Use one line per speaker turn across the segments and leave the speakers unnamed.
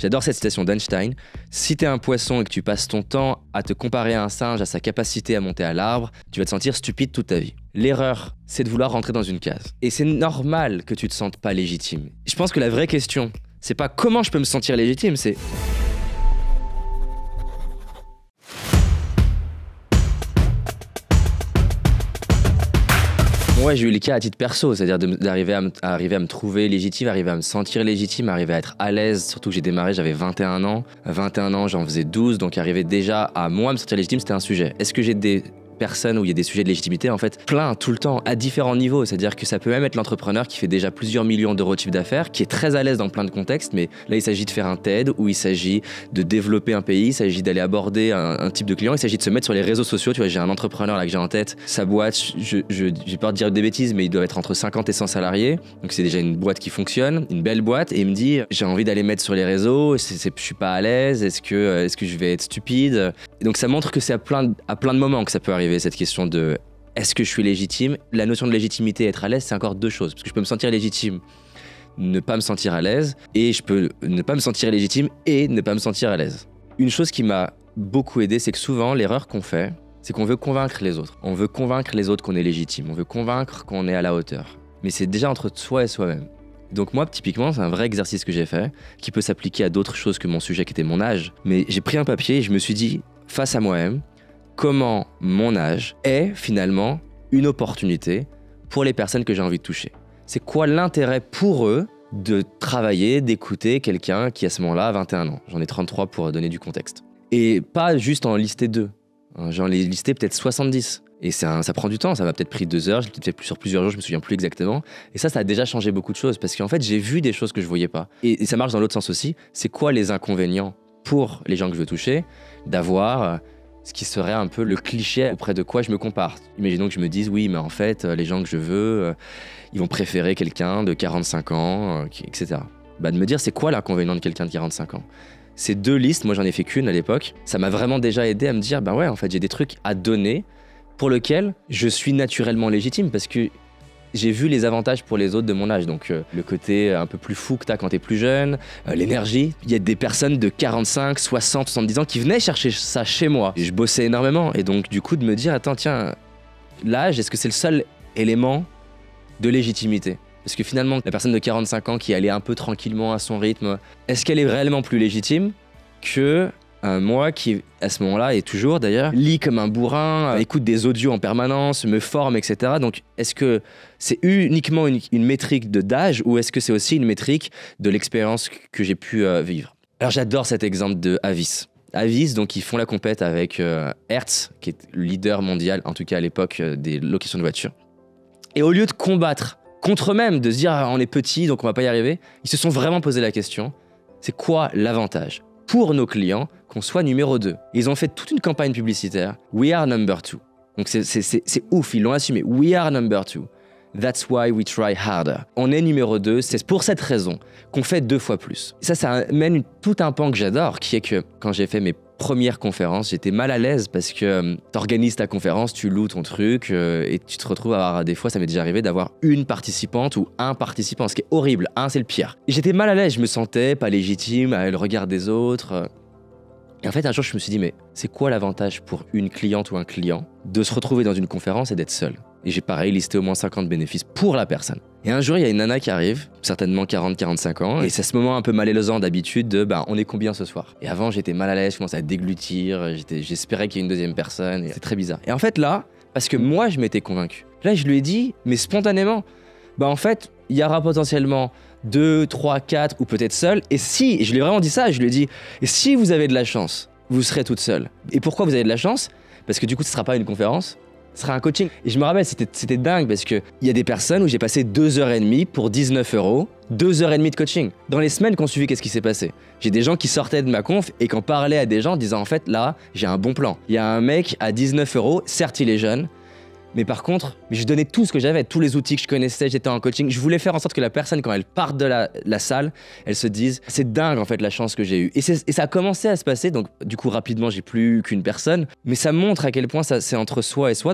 J'adore cette citation d'Einstein. Si t'es un poisson et que tu passes ton temps à te comparer à un singe, à sa capacité à monter à l'arbre, tu vas te sentir stupide toute ta vie. L'erreur, c'est de vouloir rentrer dans une case. Et c'est normal que tu te sentes pas légitime. Je pense que la vraie question, c'est pas comment je peux me sentir légitime, c'est... Ouais, j'ai eu le cas à titre perso, c'est-à-dire d'arriver à me trouver légitime, arriver à me sentir légitime, arriver à être à l'aise, surtout que j'ai démarré, j'avais 21 ans. À 21 ans, j'en faisais 12, donc arriver déjà à moi me sentir légitime, c'était un sujet. Est-ce que j'ai des personnes où il y a des sujets de légitimité, en fait, plein, tout le temps, à différents niveaux. C'est-à-dire que ça peut même être l'entrepreneur qui fait déjà plusieurs millions d'euros de chiffre d'affaires, qui est très à l'aise dans plein de contextes, mais là, il s'agit de faire un TED, où il s'agit de développer un pays, il s'agit d'aller aborder un type de client, il s'agit de se mettre sur les réseaux sociaux. Tu vois, j'ai un entrepreneur là que j'ai en tête, sa boîte, j'ai peur de dire des bêtises, mais il doit être entre 50 et 100 salariés, donc c'est déjà une boîte qui fonctionne, une belle boîte, et il me dit, j'ai envie d'aller mettre sur les réseaux, je suis pas à l'aise, est-ce que je vais être stupide? Et donc ça montre que c'est à plein de moments que ça peut arriver, cette question de est-ce que je suis légitime? La notion de légitimité et être à l'aise, c'est encore deux choses. Parce que je peux me sentir légitime, ne pas me sentir à l'aise, et je peux ne pas me sentir légitime et ne pas me sentir à l'aise. Une chose qui m'a beaucoup aidé, c'est que souvent, l'erreur qu'on fait, c'est qu'on veut convaincre les autres. On veut convaincre les autres qu'on est légitime. On veut convaincre qu'on est à la hauteur. Mais c'est déjà entre soi et soi-même. Donc moi, typiquement, c'est un vrai exercice que j'ai fait, qui peut s'appliquer à d'autres choses que mon sujet qui était mon âge. Mais j'ai pris un papier et je me suis dit, face à moi-même, comment mon âge est finalement une opportunité pour les personnes que j'ai envie de toucher. C'est quoi l'intérêt pour eux de travailler, d'écouter quelqu'un qui à ce moment-là a 21 ans. J'en ai 33 pour donner du contexte. Et pas juste en lister 2. J'en ai listé peut-être 70. Et ça prend du temps, ça m'a peut-être pris 2 heures, je l'ai peut-être fait sur plusieurs jours, je me souviens plus exactement. Et ça a déjà changé beaucoup de choses parce qu'en fait, j'ai vu des choses que je voyais pas. Et ça marche dans l'autre sens aussi. C'est quoi les inconvénients pour les gens que je veux toucher d'avoir ce qui serait un peu le cliché auprès de quoi je me compare. Imaginons que je me dise, oui, mais en fait, les gens que je veux, ils vont préférer quelqu'un de 45 ans, etc. De me dire, c'est quoi l'inconvénient de quelqu'un de 45 ans? Ces 2 listes, moi j'en ai fait qu'une à l'époque, ça m'a vraiment déjà aidé à me dire, ouais, en fait, j'ai des trucs à donner pour lesquels je suis naturellement légitime parce que j'ai vu les avantages pour les autres de mon âge, donc le côté un peu plus fou que t'as quand t'es plus jeune, l'énergie. Il y a des personnes de 45, 60, 70 ans qui venaient chercher ça chez moi. Et je bossais énormément, et donc du coup de me dire, attends, tiens, l'âge, est-ce que c'est le seul élément de légitimité? Parce que finalement, la personne de 45 ans qui allait un peu tranquillement à son rythme, est-ce qu'elle est réellement plus légitime que moi qui, à ce moment-là, et toujours d'ailleurs, lis comme un bourrin, écoute des audios en permanence, me forme, etc. Donc, est-ce que c'est uniquement une métrique d'âge ou est-ce que c'est aussi une métrique de l'expérience que j'ai pu vivre? Alors, j'adore cet exemple de Avis. Avis, donc, ils font la compète avec Hertz, qui est le leader mondial, en tout cas à l'époque, des locations de voitures. Et au lieu de combattre contre eux-mêmes, de se dire on est petit, donc on va pas y arriver, ils se sont vraiment posé la question, c'est quoi l'avantage pour nos clients qu'on soit numéro 2. Ils ont fait toute une campagne publicitaire. We are number 2. Donc c'est ouf, ils l'ont assumé. We are number 2. That's why we try harder. On est numéro 2, c'est pour cette raison qu'on fait 2 fois plus. Ça amène tout un pan que j'adore, qui est que quand j'ai fait mes premières conférences, j'étais mal à l'aise parce que t'organises ta conférence, tu loues ton truc et tu te retrouves à avoir, des fois ça m'est déjà arrivé d'avoir une participante ou un participant, ce qui est horrible, c'est le pire. Et j'étais mal à l'aise, je me sentais pas légitime à le regard des autres. Et en fait un jour je me suis dit mais c'est quoi l'avantage pour une cliente ou un client de se retrouver dans une conférence et d'être seul? Et j'ai pareil listé au moins 50 bénéfices pour la personne. Et un jour, il y a une nana qui arrive, certainement 40-45 ans, et c'est ce moment un peu malaisant d'habitude de on est combien ce soir? Et avant, j'étais mal à l'aise, je commençais à déglutir, j'espérais qu'il y ait une deuxième personne, et c'est très bizarre. Et en fait là, parce que moi je m'étais convaincu, là je lui ai dit, mais spontanément, en fait, il y aura potentiellement 2, 3, 4 ou peut-être seul, et je lui ai vraiment dit ça, je lui ai dit, et si vous avez de la chance, vous serez toute seule. Et pourquoi vous avez de la chance? Parce que du coup, ce sera pas une conférence, ce sera un coaching. Et je me rappelle, c'était dingue parce qu'il y a des personnes où j'ai passé 2h30 pour 19 €, 2h30 de coaching. Dans les semaines qu'on suivi, qu'est-ce qui s'est passé? J'ai des gens qui sortaient de ma conf et qui en parlaient à des gens en disant en fait là, j'ai un bon plan. Il y a un mec à 19 €, certes il est jeune, mais par contre, je donnais tout ce que j'avais, tous les outils que je connaissais, j'étais en coaching. Je voulais faire en sorte que la personne, quand elle part de la salle, elle se dise c'est dingue en fait la chance que j'ai eue. Et ça a commencé à se passer, donc du coup rapidement j'ai plus qu'une personne, mais ça montre à quel point c'est entre soi et soi.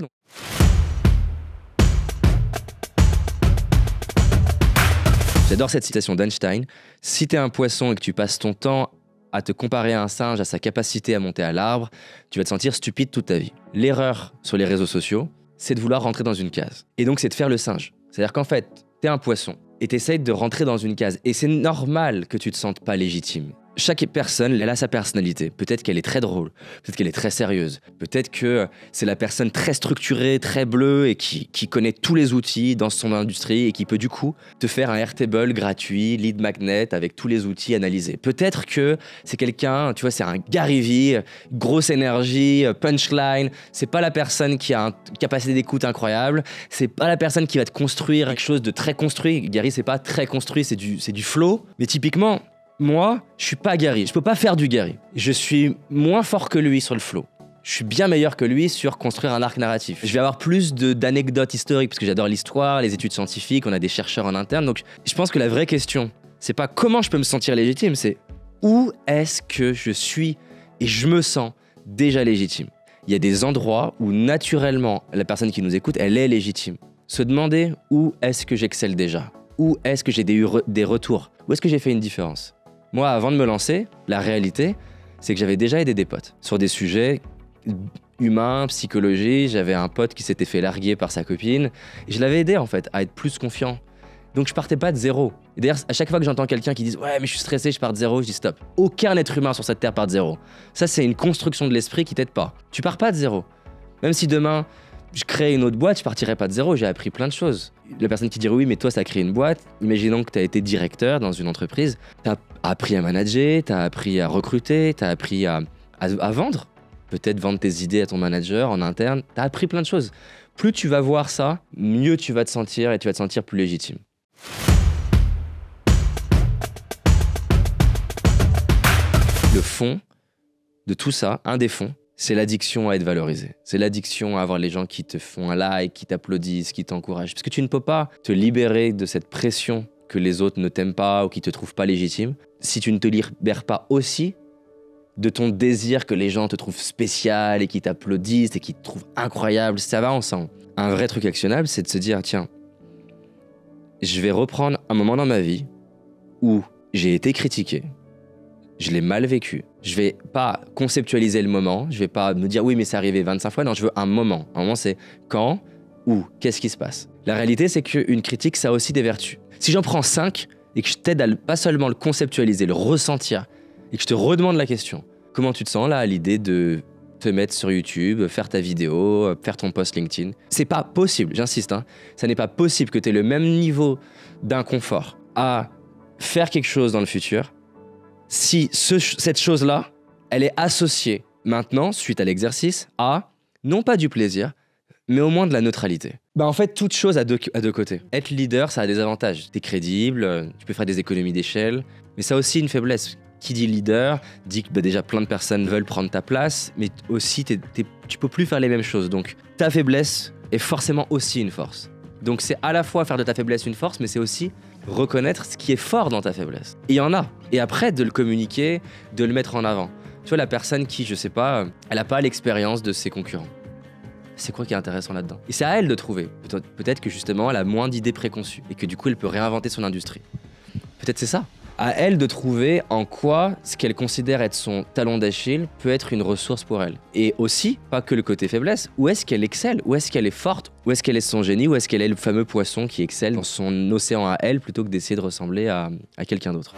J'adore cette citation d'Einstein. Si t'es un poisson et que tu passes ton temps à te comparer à un singe, à sa capacité à monter à l'arbre, tu vas te sentir stupide toute ta vie. L'erreur sur les réseaux sociaux, c'est de vouloir rentrer dans une case. Et donc, c'est de faire le singe. C'est-à-dire qu'en fait, t'es un poisson et t'essayes de rentrer dans une case. Et c'est normal que tu te sentes pas légitime. Chaque personne, elle a sa personnalité. Peut-être qu'elle est très drôle, peut-être qu'elle est très sérieuse, peut-être que c'est la personne très structurée, très bleue et qui connaît tous les outils dans son industrie et qui peut du coup te faire un Airtable gratuit, lead magnet avec tous les outils analysés. Peut-être que c'est quelqu'un, tu vois, c'est un Gary Vee, grosse énergie, punchline. C'est pas la personne qui a une capacité d'écoute incroyable. C'est pas la personne qui va te construire quelque chose de très construit. Gary, c'est pas très construit, c'est du flow. Mais typiquement, moi, je suis pas Gary, je peux pas faire du Gary. Je suis moins fort que lui sur le flow. Je suis bien meilleur que lui sur construire un arc narratif. Je vais avoir plus d'anecdotes historiques parce que j'adore l'histoire, les études scientifiques, on a des chercheurs en interne. Donc je pense que la vraie question, c'est pas comment je peux me sentir légitime, c'est où est-ce que je suis et je me sens déjà légitime. Il y a des endroits où naturellement la personne qui nous écoute, elle est légitime. Se demander où est-ce que j'excelle déjà, où est-ce que j'ai des retours, où est-ce que j'ai fait une différence. Moi, avant de me lancer, la réalité, c'est que j'avais déjà aidé des potes sur des sujets humains, psychologie. J'avais un pote qui s'était fait larguer par sa copine et je l'avais aidé en fait à être plus confiant. Donc je partais pas de zéro. Et d'ailleurs, à chaque fois que j'entends quelqu'un qui dit « Ouais, mais je suis stressé, je pars de zéro », je dis « Stop. Aucun être humain sur cette terre part de zéro. » Ça, c'est une construction de l'esprit qui t'aide pas. Tu pars pas de zéro. Même si demain, je crée une autre boîte, je partirais pas de zéro, j'ai appris plein de choses. La personne qui dirait oui, mais toi, ça a créé une boîte. Imaginons que tu as été directeur dans une entreprise. Tu as appris à manager, tu as appris à recruter, tu as appris à vendre. Peut-être vendre tes idées à ton manager en interne. Tu as appris plein de choses. Plus tu vas voir ça, mieux tu vas te sentir et tu vas te sentir plus légitime. Le fond de tout ça, un des fonds, c'est l'addiction à être valorisé. C'est l'addiction à avoir les gens qui te font un like, qui t'applaudissent, qui t'encouragent. Parce que tu ne peux pas te libérer de cette pression que les autres ne t'aiment pas ou qui te trouvent pas légitime si tu ne te libères pas aussi de ton désir que les gens te trouvent spécial et qui t'applaudissent et qui te trouvent incroyable. Ça va ensemble. Un vrai truc actionnable, c'est de se dire, tiens, je vais reprendre un moment dans ma vie où j'ai été critiqué, je l'ai mal vécu. Je vais pas conceptualiser le moment, je vais pas me dire oui mais c'est arrivé 25 fois, non je veux un moment. Un moment c'est quand, où, qu'est-ce qui se passe. La réalité c'est qu'une critique ça a aussi des vertus. Si j'en prends 5 et que je t'aide à pas seulement le conceptualiser, le ressentir et que je te redemande la question, comment tu te sens là à l'idée de te mettre sur YouTube, faire ta vidéo, faire ton post LinkedIn. C'est pas possible, j'insiste, hein. Ça n'est pas possible que tu aies le même niveau d'inconfort à faire quelque chose dans le futur si cette chose-là, elle est associée maintenant, suite à l'exercice, à non pas du plaisir, mais au moins de la neutralité. En fait, toute chose a deux côtés. Être leader, ça a des avantages. T'es crédible, tu peux faire des économies d'échelle, mais ça a aussi une faiblesse. Qui dit leader, dit que déjà plein de personnes veulent prendre ta place, mais aussi tu peux plus faire les mêmes choses. Donc ta faiblesse est forcément aussi une force. Donc c'est à la fois faire de ta faiblesse une force, mais c'est aussi reconnaître ce qui est fort dans ta faiblesse. Et il y en a. Et après, de le communiquer, de le mettre en avant. Tu vois, la personne qui, je sais pas, elle n'a pas l'expérience de ses concurrents. C'est quoi qui est intéressant là-dedans? Et c'est à elle de trouver. Peut-être que justement, elle a moins d'idées préconçues et que du coup, elle peut réinventer son industrie. Peut-être c'est ça. À elle de trouver en quoi ce qu'elle considère être son talon d'Achille peut être une ressource pour elle. Et aussi, pas que le côté faiblesse, où est-ce qu'elle excelle? Où est-ce qu'elle est forte? Où est-ce qu'elle est son génie? Où est-ce qu'elle est le fameux poisson qui excelle dans son océan à elle plutôt que d'essayer de ressembler à quelqu'un d'autre?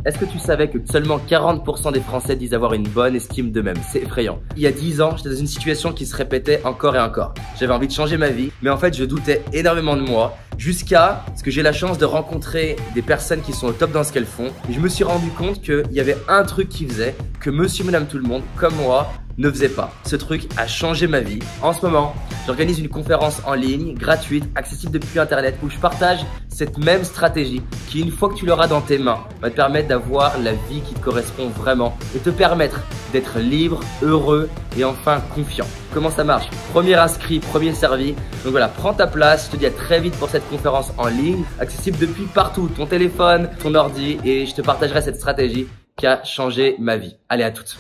Est-ce que tu savais que seulement 40% des Français disent avoir une bonne estime d'eux-mêmes? C'est effrayant. Il y a 10 ans, j'étais dans une situation qui se répétait encore et encore. J'avais envie de changer ma vie, mais en fait, je doutais énormément de moi jusqu'à ce que j'ai la chance de rencontrer des personnes qui sont au top dans ce qu'elles font. Et je me suis rendu compte qu'il y avait un truc qui faisait que monsieur, madame, tout le monde, comme moi, ne faisait pas. Ce truc a changé ma vie. En ce moment, j'organise une conférence en ligne, gratuite, accessible depuis Internet, où je partage cette même stratégie qui, une fois que tu l'auras dans tes mains, va te permettre d'avoir la vie qui te correspond vraiment et te permettre d'être libre, heureux et enfin confiant. Comment ça marche? Premier inscrit, premier servi. Donc voilà, prends ta place. Je te dis à très vite pour cette conférence en ligne, accessible depuis partout, ton téléphone, ton ordi, et je te partagerai cette stratégie qui a changé ma vie. Allez, à toutes.